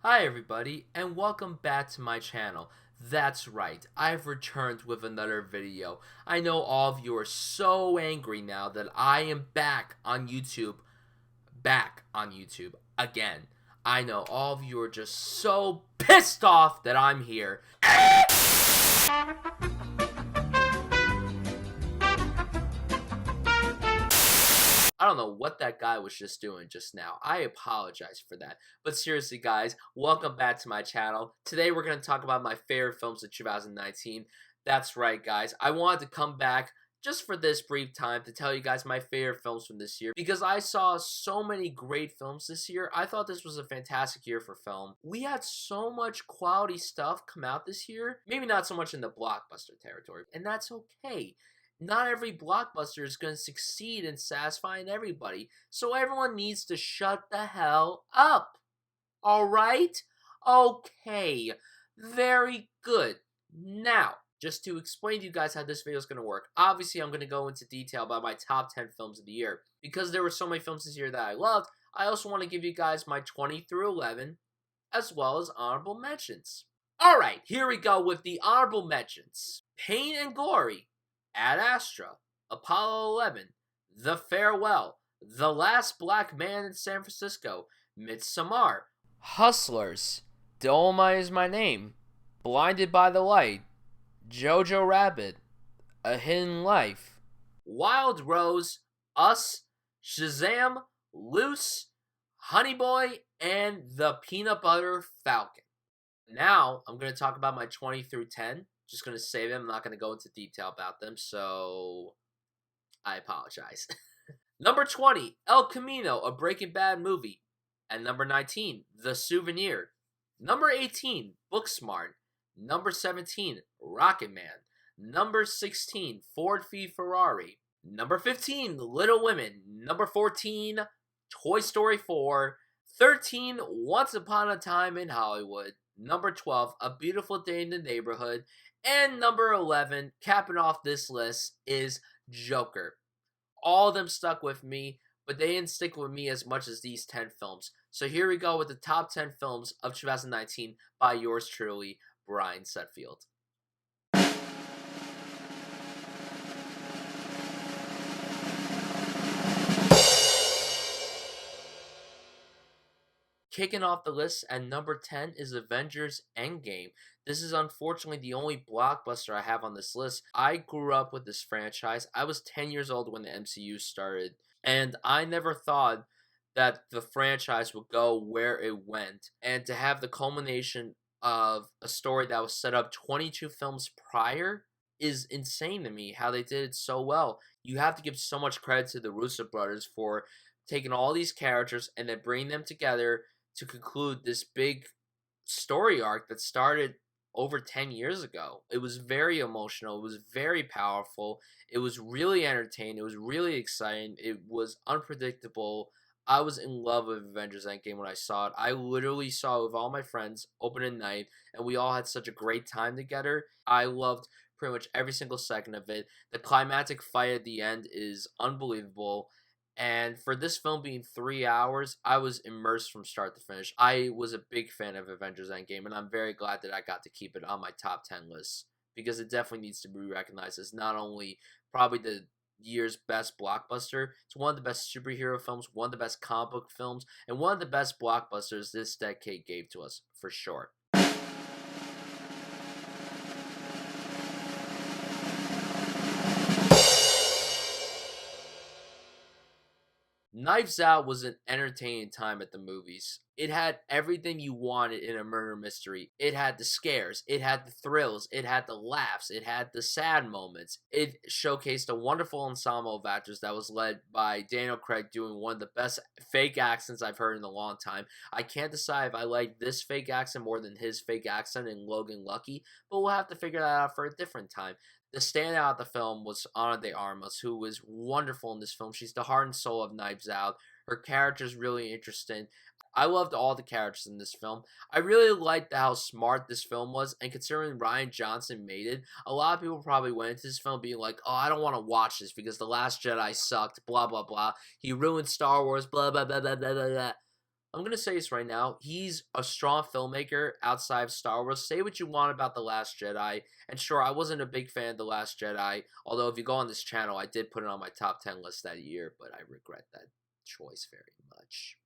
Hi everybody, and welcome back to my channel. That's right, I've returned with another video. I know all of you are so angry now that I am back on YouTube again. I know all of you are just so pissed off that I'm here. I don't know what that guy was just doing just now. I apologize for that. But seriously, guys, welcome back to my channel. Today, we're going to talk about my favorite films of 2019. That's right, guys. I wanted to come back just for this brief time to tell you guys my favorite films from this year because I saw so many great films this year. I thought this was a fantastic year for film. We had so much quality stuff come out this year. Maybe not so much in the blockbuster territory, and that's okay. Not every blockbuster is going to succeed in satisfying everybody, so everyone needs to shut the hell up. Alright? Okay. Very good. Now, just to explain to you guys how this video is going to work, obviously I'm going to go into detail about my top 10 films of the year. Because there were so many films this year that I loved, I also want to give you guys my 20 through 11, as well as honorable mentions. Alright, here we go with the honorable mentions. Pain and Glory, Ad Astra, Apollo 11, The Farewell, The Last Black Man in San Francisco, Midsommar, Hustlers, Dolomite Is My Name, Blinded by the Light, Jojo Rabbit, A Hidden Life, Wild Rose, Us, Shazam, Loose, Honey Boy, and The Peanut Butter Falcon. Now, I'm going to talk about my 20 through 10. Just going to say them. I'm not going to go into detail about them, so I apologize. Number 20, El Camino, a Breaking Bad movie. And number 19, The Souvenir. Number 18, Booksmart. Number 17, Rocket Man. Number 16, Ford v Ferrari. Number 15, Little Women. Number 14, Toy Story 4. 13, Once Upon a Time in Hollywood. Number 12, A Beautiful Day in the Neighborhood. And number 11, capping off this list, is Joker. All of them stuck with me, but they didn't stick with me as much as these 10 films. So here we go with the top 10 films of 2019 by yours truly, Bryan Sudfield. Kicking off the list at number 10 is Avengers Endgame. This is unfortunately the only blockbuster I have on this list. I grew up with this franchise. I was 10 years old when the MCU started, and I never thought that the franchise would go where it went. And to have the culmination of a story that was set up 22 films prior is insane to me, how they did it so well. You have to give so much credit to the Russo brothers for taking all these characters and then bringing them together to conclude this big story arc that started over 10 years ago. It was very emotional. It was very powerful. It was really entertaining. It was really exciting. It was unpredictable. I was in love with Avengers Endgame when I saw it. I literally saw it with all my friends opening night, and we all had such a great time together. I loved pretty much every single second of it. The climactic fight at the end is unbelievable. And for this film being 3 hours, I was immersed from start to finish. I was a big fan of Avengers Endgame, and I'm very glad that I got to keep it on my top 10 list, because it definitely needs to be recognized as not only probably the year's best blockbuster, it's one of the best superhero films, one of the best comic book films, and one of the best blockbusters this decade gave to us, for sure. Knives Out was an entertaining time at the movies. It had everything you wanted in a murder mystery. It had the scares, it had the thrills, it had the laughs, it had the sad moments. It showcased a wonderful ensemble of actors that was led by Daniel Craig doing one of the best fake accents I've heard in a long time. I can't decide if I like this fake accent more than his fake accent in Logan Lucky, but we'll have to figure that out for a different time. The standout of the film was Ana de Armas, who was wonderful in this film. She's the heart and soul of Knives Out. Her character is really interesting. I loved all the characters in this film. I really liked how smart this film was, and considering Rian Johnson made it, a lot of people probably went into this film being like, oh, I don't want to watch this because The Last Jedi sucked, blah, blah, blah. He ruined Star Wars, blah, blah, blah, blah, blah, blah, blah. I'm gonna say this right now. He's a strong filmmaker outside of Star Wars. Say what you want about The Last Jedi, and sure, I wasn't a big fan of The Last Jedi. Although, if you go on this channel, I did put it on my top 10 list that year, but I regret that choice very much.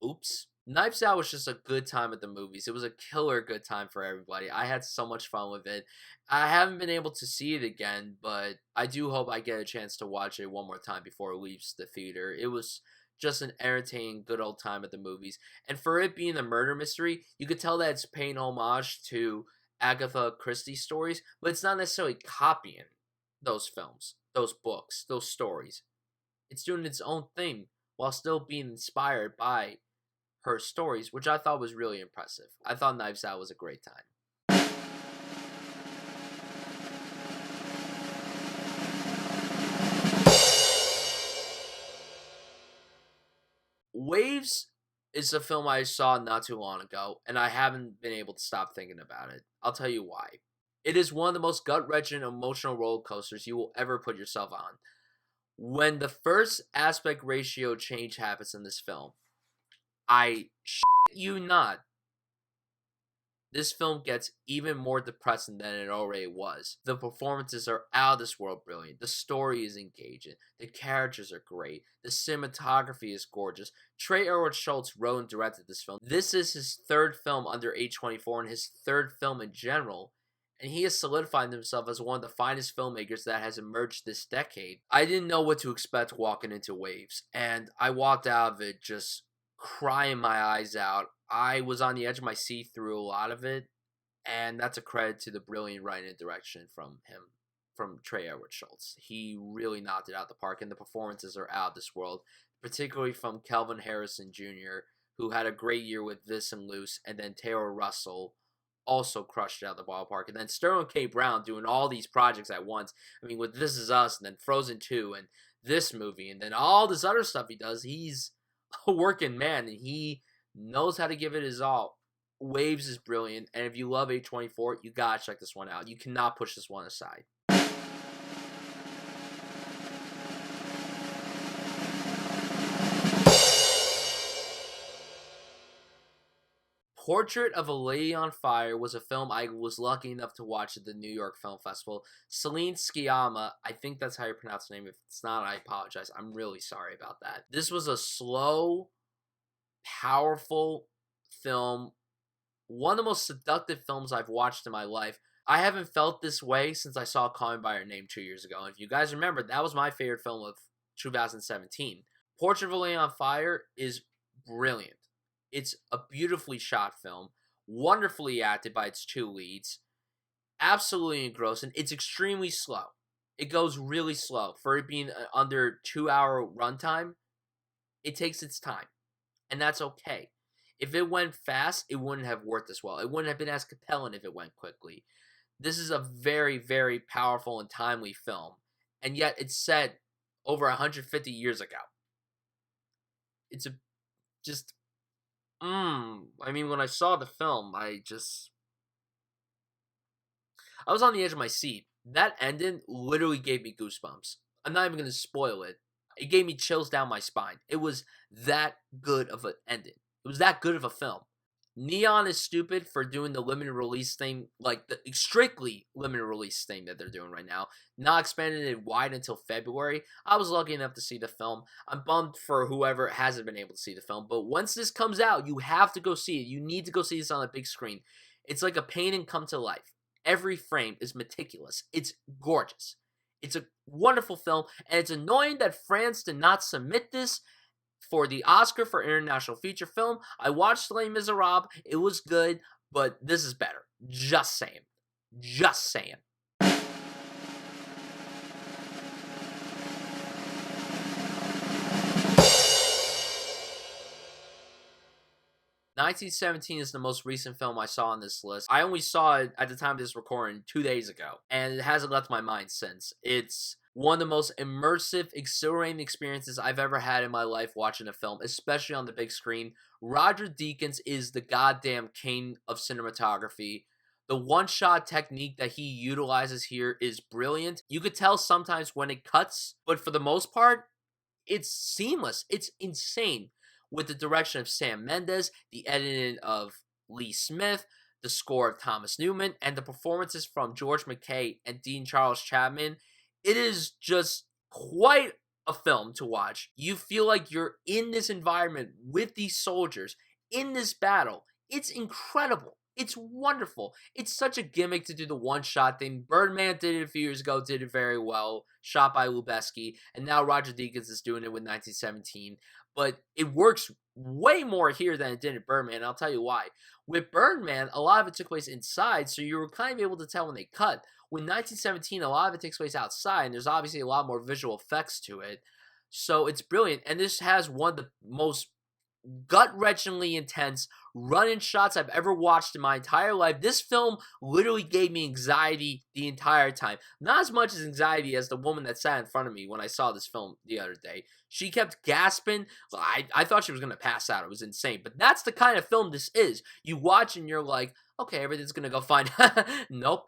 Oops. Knives Out was just a good time at the movies. It was a killer good time for everybody. I had so much fun with it. I haven't been able to see it again, but I do hope I get a chance to watch it one more time before it leaves the theater. It was just an entertaining, good old time at the movies. And for it being a murder mystery, you could tell that it's paying homage to Agatha Christie stories, but it's not necessarily copying those films, those books, those stories. It's doing its own thing while still being inspired by her stories, which I thought was really impressive. I thought Knives Out was a great time. Waves is a film I saw not too long ago, and I haven't been able to stop thinking about it. I'll tell you why. It is one of the most gut-wrenching emotional roller coasters you will ever put yourself on. When the first aspect ratio change happens in this film, I shit you not, this film gets even more depressing than it already was. The performances are out of this world brilliant. The story is engaging. The characters are great. The cinematography is gorgeous. Trey Edward Schultz wrote and directed this film. This is his third film under A24 and his third film in general. And he has solidified himself as one of the finest filmmakers that has emerged this decade. I didn't know what to expect walking into Waves, and I walked out of it just crying my eyes out. I was on the edge of my seat through a lot of it, and that's a credit to the brilliant writing and direction from him, from Trey Edward Schultz. He really knocked it out of the park, and the performances are out of this world, particularly from Kelvin Harrison Jr., who had a great year with This and Loose, and then Taylor Russell also crushed it out of the ballpark. And then Sterling K. Brown doing all these projects at once. I mean, with This Is Us, and then Frozen 2, and this movie, and then all this other stuff he does, he's a working man, and he knows how to give it his all. Waves is brilliant, and if you love A24, you gotta check this one out. You cannot push this one aside. Portrait of a Lady on Fire was a film I was lucky enough to watch at the New York Film Festival. Celine Sciamma, I think that's how you pronounce the name. If it's not, I apologize. I'm really sorry about that. This was a slow, powerful film. One of the most seductive films I've watched in my life. I haven't felt this way since I saw Call Me By Your Name 2 years ago. And if you guys remember, that was my favorite film of 2017. Portrait of a Lady on Fire is brilliant. It's a beautifully shot film, wonderfully acted by its two leads, absolutely engrossing. It's extremely slow. It goes really slow. For it being under 2-hour runtime, it takes its time, and that's okay. If it went fast, it wouldn't have worked as well. It wouldn't have been as compelling if it went quickly. This is a very, very powerful and timely film, and yet it's set over 150 years ago. It's a just I mean, when I saw the film, I was on the edge of my seat. That ending literally gave me goosebumps. I'm not even going to spoil it. It gave me chills down my spine. It was that good of an ending. It was that good of a film. Neon is stupid for doing the limited release thing, like the strictly limited release thing that they're doing right now, not expanding it wide until February. I was lucky enough to see the film. I'm bummed for whoever hasn't been able to see the film, but once this comes out, you have to go see it. You need to go see this on a big screen. It's like a painting come to life. Every frame is meticulous. It's gorgeous. It's a wonderful film, and it's annoying that France did not submit this for the Oscar for International Feature Film. I watched Les Miserables. It was good, but this is better. Just saying. Just saying. 1917 is the most recent film I saw on this list. I only saw it at the time of this recording 2 days ago, and it hasn't left my mind since. It's one of the most immersive, exhilarating experiences I've ever had in my life watching a film, especially on the big screen. Roger Deakins is the goddamn king of cinematography. The one-shot technique that he utilizes here is brilliant. You could tell sometimes when it cuts, but for the most part, It's seamless. It's insane. With the direction of Sam Mendes, the editing of Lee Smith, the score of Thomas Newman, and the performances from George McKay and Dean Charles Chapman, it is just quite a film to watch. You feel like you're in this environment with these soldiers in this battle. It's incredible. It's wonderful. It's such a gimmick to do the one-shot thing. Birdman did it a few years ago, did it very well, shot by Lubeski, and now Roger Deakins is doing it with 1917. But it works way more here than it did in Birdman, and I'll tell you why. With Birdman, a lot of it took place inside, so you were kind of able to tell when they cut. With 1917, a lot of it takes place outside, and there's obviously a lot more visual effects to it. So it's brilliant, and this has one of the most gut-wrenchingly intense run-in shots I've ever watched in my entire life. This film literally gave me anxiety the entire time. Not as much as anxiety as the woman that sat in front of me when I saw this film the other day. She kept gasping. I thought she was going to pass out. It was insane. But that's the kind of film this is. You watch and you're like, okay, everything's going to go fine. Nope,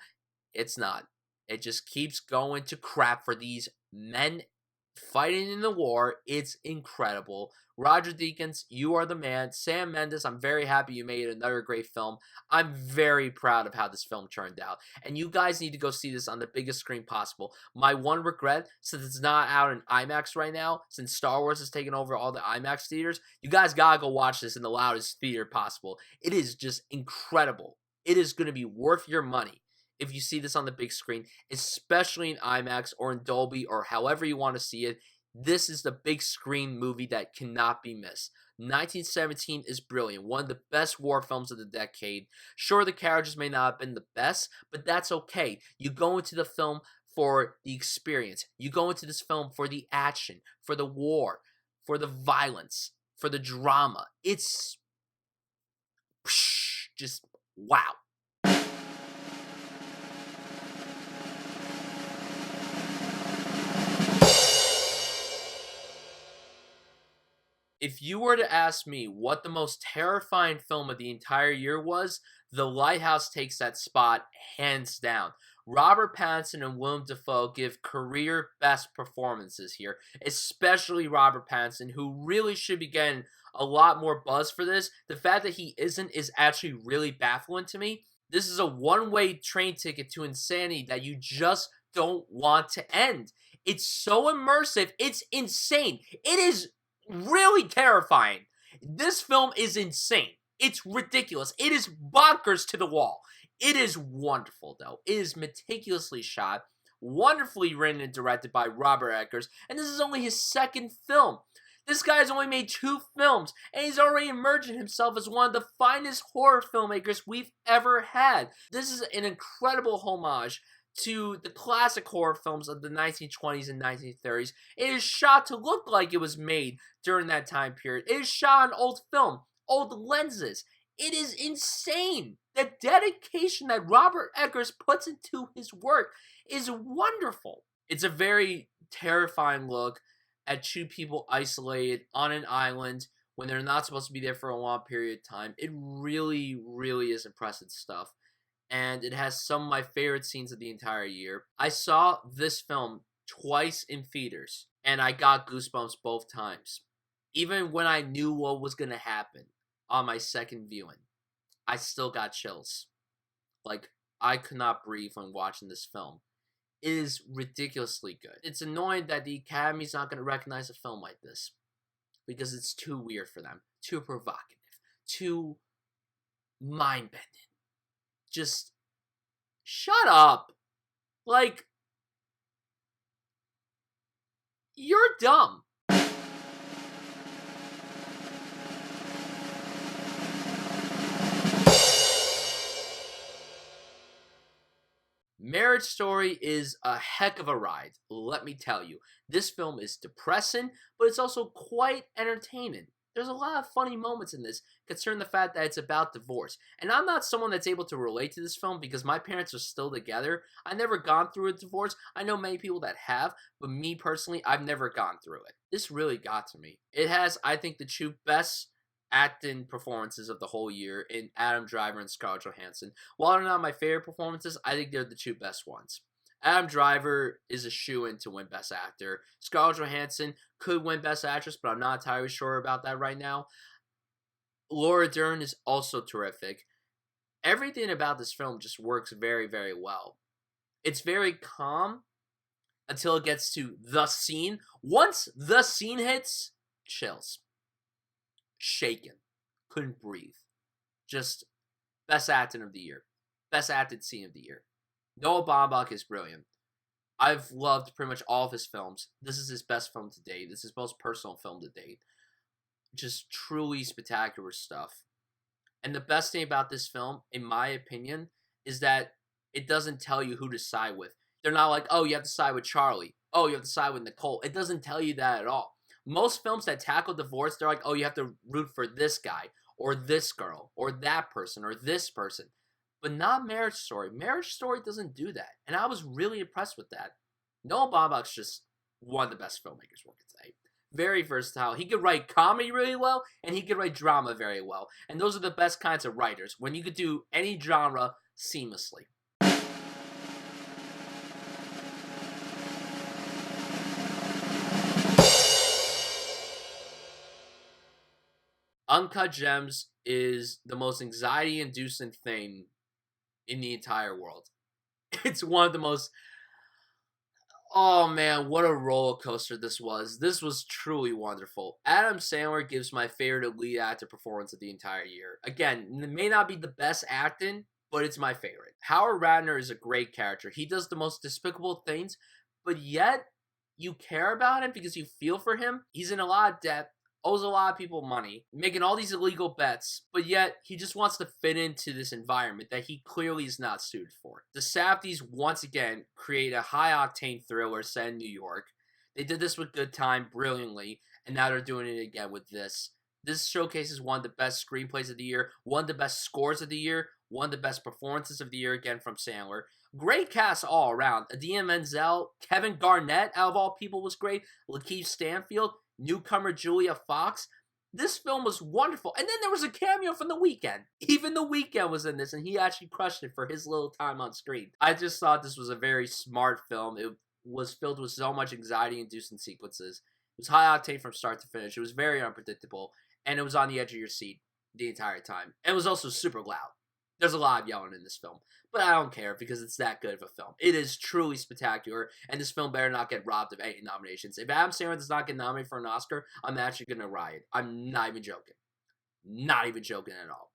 it's not. It just keeps going to crap for these men fighting in the war. It's incredible. Roger Deakins, you are the man. Sam Mendes, I'm very happy you made another great film. I'm very proud of how this film turned out. And you guys need to go see this on the biggest screen possible. My one regret, since it's not out in IMAX right now, since Star Wars has taken over all the IMAX theaters, you guys gotta go watch this in the loudest theater possible. It is just incredible. It is going to be worth your money if you see this on the big screen, especially in IMAX or in Dolby or however you want to see it. This is the big screen movie that cannot be missed. 1917 is brilliant, one of the best war films of the decade. Sure, the characters may not have been the best, but that's okay. You go into the film for the experience. You go into this film for the action, for the war, for the violence, for the drama. It's just wow. If you were to ask me what the most terrifying film of the entire year was, The Lighthouse takes that spot hands down. Robert Pattinson and Willem Dafoe give career best performances here, especially Robert Pattinson, who really should be getting a lot more buzz for this. The fact that he isn't is actually really baffling to me. This is a one-way train ticket to insanity that you just don't want to end. It's so immersive. It's insane. It is really terrifying. This film is insane. It's ridiculous. It is bonkers to the wall. It is wonderful, though. It is meticulously shot, wonderfully written and directed by Robert Eggers, and this is only his second film. This guy has only made 2 films, and he's already emerging himself as one of the finest horror filmmakers we've ever had. This is an incredible homage to the classic horror films of the 1920s and 1930s. It is shot to look like it was made during that time period. It is shot on old film, old lenses. It is insane. The dedication that Robert Eggers puts into his work is wonderful. It's a very terrifying look at 2 people isolated on an island when they're not supposed to be there for a long period of time. It really, really is impressive stuff. And it has some of my favorite scenes of the entire year. I saw this film twice in theaters, and I got goosebumps both times. Even when I knew what was going to happen on my second viewing, I still got chills. Like, I could not breathe when watching this film. It is ridiculously good. It's annoying that the Academy's not going to recognize a film like this, because it's too weird for them, too provocative, too mind-bending. Just shut up. Like, you're dumb. Marriage Story is a heck of a ride, let me tell you. This film is depressing, but it's also quite entertaining. There's a lot of funny moments in this, concerning the fact that it's about divorce. And I'm not someone that's able to relate to this film because my parents are still together. I've never gone through a divorce. I know many people that have, but me personally, I've never gone through it. This really got to me. It has, I think, the 2 best acting performances of the whole year in Adam Driver and Scarlett Johansson. While they're not my favorite performances, I think they're the 2 best ones. Adam Driver is a shoo-in to win Best Actor. Scarlett Johansson could win Best Actress, but I'm not entirely sure about that right now. Laura Dern is also terrific. Everything about this film just works very, very well. It's very calm until it gets to the scene. Once the scene hits, chills. Shaken. Couldn't breathe. Just best acting of the year. Best acted scene of the year. Noah Baumbach is brilliant. I've loved pretty much all of his films. This is his best film to date. This is his most personal film to date. Just truly spectacular stuff. And the best thing about this film, in my opinion, is that it doesn't tell you who to side with. They're not like, oh, you have to side with Charlie. Oh, you have to side with Nicole. It doesn't tell you that at all. Most films that tackle divorce, they're like, oh, you have to root for this guy, or this girl, or that person, or this person. But not Marriage Story. Marriage Story doesn't do that. And I was really impressed with that. Noah Baumbach's just one of the best filmmakers working today. Very versatile. He could write comedy really well, and he could write drama very well. And those are the best kinds of writers, when you could do any genre seamlessly. Uncut Gems is the most anxiety-inducing thing in the entire world. It's one of the most... Oh man, what a roller coaster this was. This was truly wonderful. Adam Sandler gives my favorite lead actor performance of the entire year. Again, it may not be the best acting, but it's my favorite. Howard Ratner is a great character. He does the most despicable things, but yet you care about him because you feel for him. He's in a lot of debt, owes a lot of people money, making all these illegal bets, but yet he just wants to fit into this environment that he clearly is not suited for. The Safdies once again create a high-octane thriller set in New York. They did this with Good Time brilliantly, and now they're doing it again with this. This showcases one of the best screenplays of the year, one of the best scores of the year, one of the best performances of the year, again from Sandler. Great cast all around. Idina Menzel, Kevin Garnett, out of all people, was great. Lakeith Stanfield, newcomer Julia Fox. This film was wonderful. And then there was a cameo from The Weeknd. Even The Weeknd was in this, and he actually crushed it for his little time on screen. I just thought this was a very smart film. It was filled with so much anxiety-inducing sequences. It was high octane from start to finish. It was very unpredictable, and it was on the edge of your seat the entire time. And it was also super loud. There's a lot of yelling in this film, but I don't care because it's that good of a film. It is truly spectacular, and this film better not get robbed of any nominations. If Adam Sandler does not get nominated for an Oscar, I'm actually going to riot. I'm not even joking. Not even joking at all.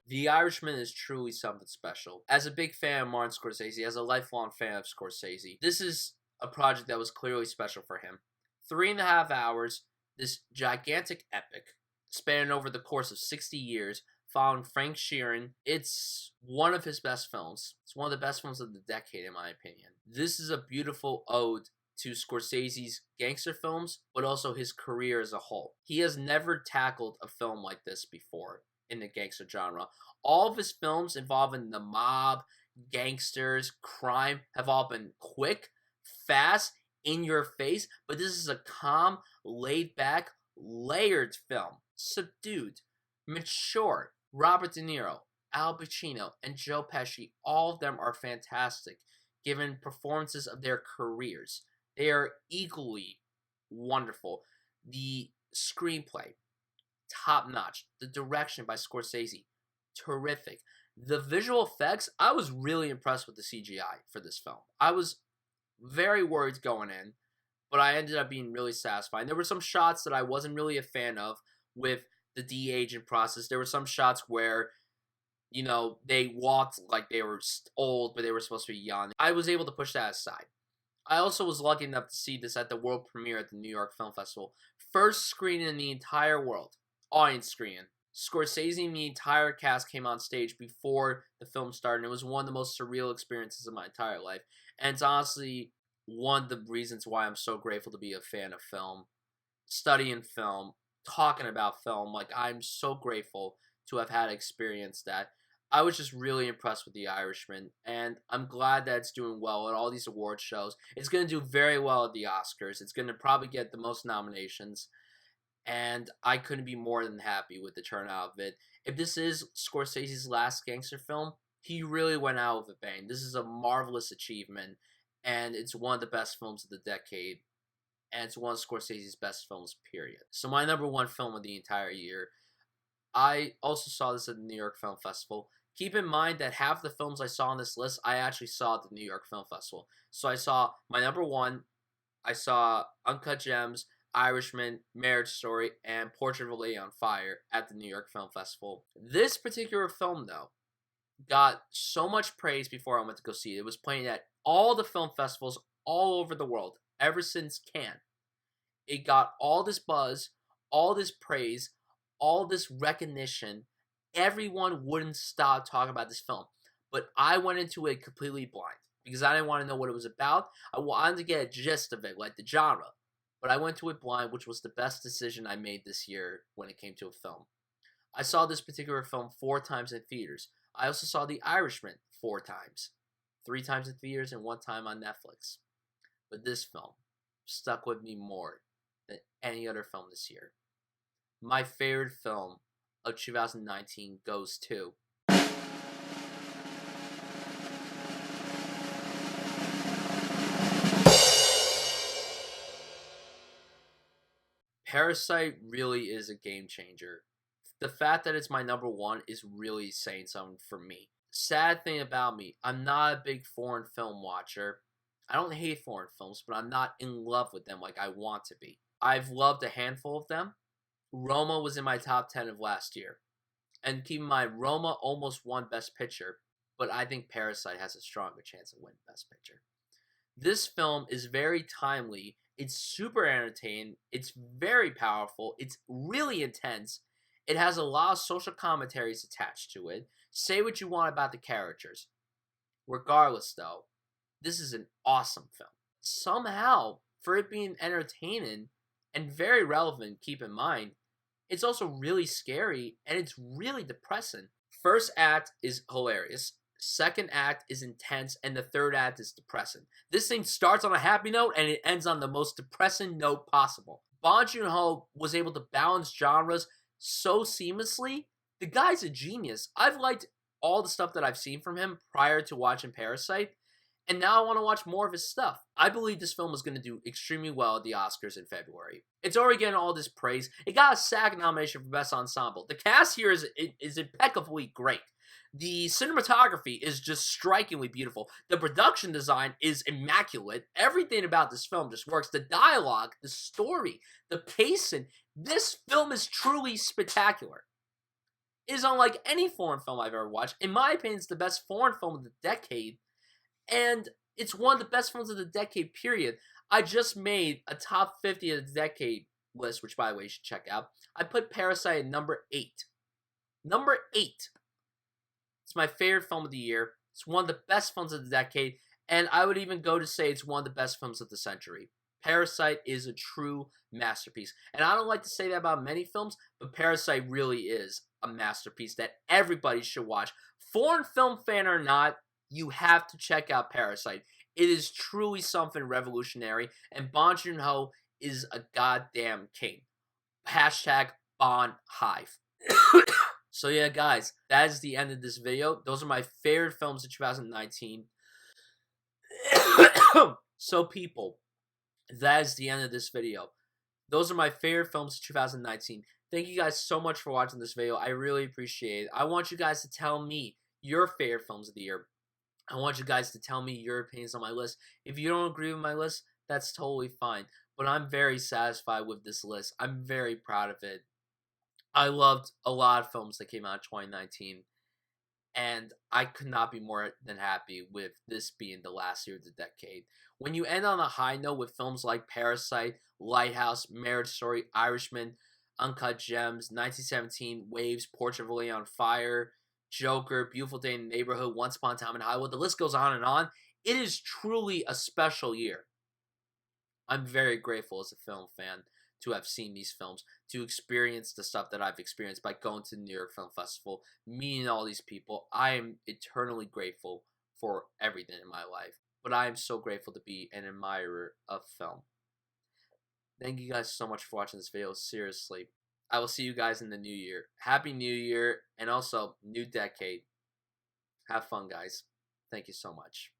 The Irishman is truly something special. As a big fan of Martin Scorsese, as a lifelong fan of Scorsese, this is a project that was clearly special for him. 3.5 hours, this gigantic epic, spanning over the course of 60 years, following Frank Sheeran. It's one of his best films. It's one of the best films of the decade, in my opinion. This is a beautiful ode to Scorsese's gangster films, but also his career as a whole. He has never tackled a film like this before in the gangster genre. All of his films involving the mob, gangsters, crime have all been quick, fast, in your face, but this is a calm, laid back, layered film. Subdued, mature. Robert De Niro, Al Pacino, and Joe Pesci, all of them are fantastic, given performances of their careers. They are equally wonderful. The screenplay, top notch. The direction by Scorsese, terrific. The visual effects, I was really impressed with the CGI for this film. I was very worried going in, but I ended up being really satisfied. There were some shots that I wasn't really a fan of with the de-aging process. There were some shots where, you know, they walked like they were old, but they were supposed to be young. I was able to push that aside. I also was lucky enough to see this at the world premiere at the New York Film Festival. First screening in the entire world. Audience screening. Scorsese and the entire cast came on stage before the film started. It was one of the most surreal experiences of my entire life. And it's honestly one of the reasons why I'm so grateful to be a fan of film, studying film, talking about film. Like, I'm so grateful to have had experienced that. I was just really impressed with The Irishman, and I'm glad that it's doing well at all these award shows. It's going to do very well at the Oscars. It's going to probably get the most nominations. and I couldn't be more than happy with the turnout of it. If this is Scorsese's last gangster film, he really went out with a bang. This is a marvelous achievement, and it's one of the best films of the decade, and it's one of Scorsese's best films, period. So my number one film of the entire year. I also saw this at the New York Film Festival. Keep in mind that half the films I saw on this list, I actually saw at the New York Film Festival. So I saw my number one, I saw Uncut Gems, Irishman, Marriage Story, and Portrait of a Lady on Fire at the New York Film Festival. This particular film, though, got so much praise before I went to go see it. It was playing at all the film festivals all over the world, ever since Cannes. It got all this buzz, all this praise, all this recognition. Everyone wouldn't stop talking about this film. But I went into it completely blind because I didn't want to know what it was about. I wanted to get a gist of it, like the genre. But I went to it blind, which was the best decision I made this year when it came to a film. I saw this particular film 4 times in theaters. I also saw The Irishman 4 times. 3 times in theaters and 1 time on Netflix. But this film stuck with me more than any other film this year. My favorite film of 2019 goes to Parasite. Really is a game changer. The fact that it's my number one is really saying something for me. Sad thing about me, I'm not a big foreign film watcher. I don't hate foreign films, but I'm not in love with them like I want to be. I've loved a handful of them. Roma was in my top 10 of last year. And keep in mind, Roma almost won Best Picture, but I think Parasite has a stronger chance of winning Best Picture. This film is very timely. It's super entertaining. It's very powerful. It's really intense. It has a lot of social commentaries attached to it. Say what you want about the characters. Regardless, though, this is an awesome film. Somehow, for it being entertaining and very relevant, keep in mind, it's also really scary and it's really depressing. First act is hilarious. Second act is intense, and the third act is depressing. This thing starts on a happy note and it ends on the most depressing note possible. Bong Joon-ho was able to balance genres so seamlessly. The guy's a genius. I've liked all the stuff that I've seen from him prior to watching Parasite, and now I want to watch more of his stuff. I believe this film is going to do extremely well at the Oscars in February. It's already getting all this praise. It got a SAG nomination for Best Ensemble. The cast here is impeccably great. The cinematography is just strikingly beautiful. The production design is immaculate. Everything about this film just works. The dialogue, the story, the pacing. This film is truly spectacular. It is unlike any foreign film I've ever watched. In my opinion, it's the best foreign film of the decade. And it's one of the best films of the decade, period. I just made a top 50 of the decade list, which, by the way, you should check out. I put Parasite at number 8. Number 8. It's my favorite film of the year. It's one of the best films of the decade, and I would even go to say it's one of the best films of the century. Parasite is a true masterpiece. And I don't like to say that about many films, but Parasite really is a masterpiece that everybody should watch. Foreign film fan or not, you have to check out Parasite. It is truly something revolutionary, and Bong Joon-ho is a goddamn king. Hashtag Bong Hive. So yeah, guys, that is the end of this video. Those are my favorite films of 2019. So people, that is the end of this video. Those are my favorite films of 2019. Thank you guys so much for watching this video. I really appreciate it. I want you guys to tell me your favorite films of the year. I want you guys to tell me your opinions on my list. If you don't agree with my list, that's totally fine. But I'm very satisfied with this list. I'm very proud of it. I loved a lot of films that came out in 2019. And I could not be more than happy with this being the last year of the decade. When you end on a high note with films like Parasite, Lighthouse, Marriage Story, Irishman, Uncut Gems, 1917, Waves, Portrait of a Lady on Fire, Joker, Beautiful Day in the Neighborhood, Once Upon a Time in Hollywood, the list goes on and on. It is truly a special year. I'm very grateful as a film fan to have seen these films, to experience the stuff that I've experienced by going to the New York Film Festival, meeting all these people. I am eternally grateful for everything in my life, but I am so grateful to be an admirer of film. Thank you guys so much for watching this video. Seriously. I will see you guys in the new year. Happy New Year, and also new decade. Have fun, guys. Thank you so much.